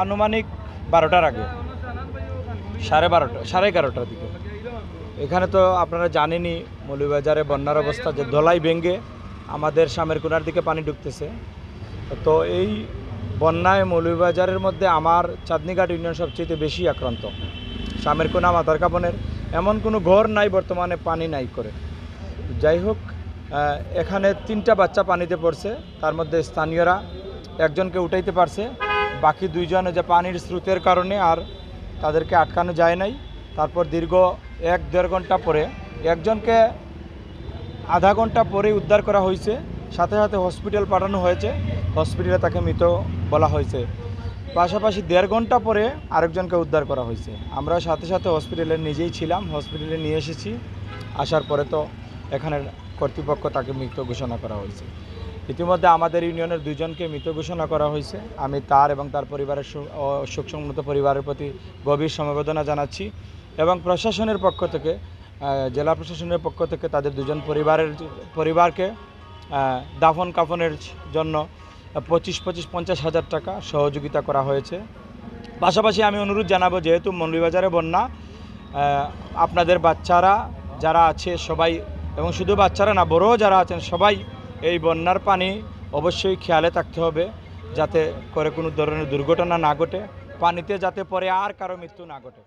আনুমানিক 12টার আগে 11:30টার দিকে এখানে তো আপনারা জানেনই মৌলভীবাজারে বন্যার অবস্থা, যে ধলাই ভেঙে আমাদের শামেরকুনার দিকে পানি ঢুকতেছে। তো এই বন্যায় মৌলভীবাজারের মধ্যে আমার চাঁদনীঘাট ইউনিয়ন সবচেয়ে বেশি আক্রান্ত। শামেরকুনা মাথারকাপনের এমন কোনো ঘর নাই বর্তমানে পানি নাই করে। যাই হোক, এখানে 3টা বাচ্চা পানিতে পড়ছে, তার মধ্যে স্থানীয়রা একজনকে উঠাইতে পারছে, বাকি 2জন যে পানির স্রোতের কারণে আর তাদেরকে আটকানো যায় নাই। তারপর দীর্ঘ 1-1.5 ঘন্টা পরে একজনকে আধা ঘন্টা পরে উদ্ধার করা হয়েছে, সাথে সাথে হসপিটাল পাঠানো হয়েছে, হসপিটালে তাকে মৃত বলা হয়েছে। পাশাপাশি 1.5 ঘন্টা পরে আরেকজনকে উদ্ধার করা হয়েছে। আমরা সাথে সাথে হসপিটালে নিজেই ছিলাম, হসপিটালে নিয়ে এসেছি। আসার পরে তো এখানে কর্তৃপক্ষ তাকে মৃত ঘোষণা করা হয়েছে। ইতিমধ্যে আমাদের ইউনিয়নের 2জনকে মৃত ঘোষণা করা হয়েছে। আমি তার এবং তার পরিবারের শোকসংহত পরিবারের প্রতি গভীর সমবেদনা জানাচ্ছি এবং প্রশাসনের পক্ষ থেকে, জেলা প্রশাসনের পক্ষ থেকে তাদের 2জন পরিবারকে দাফন কাফনের জন্য 25-50 হাজার টাকা সহযোগিতা করা হয়েছে। পাশাপাশি আমি অনুরোধ জানাবো, যেহেতু মৌলভীবাজারে বন্যা, আপনাদের বাচ্চারা যারা আছে সবাই, এবং শুধু বাচ্চারা না, বড়ও যারা আছেন সবাই এই বন্যার পানি অবশ্যই খেয়ালে থাকতে হবে, যাতে করে কোনো ধরনের দুর্ঘটনা না ঘটে, পানিতে যাতে পরে আর কারো মৃত্যু না ঘটে।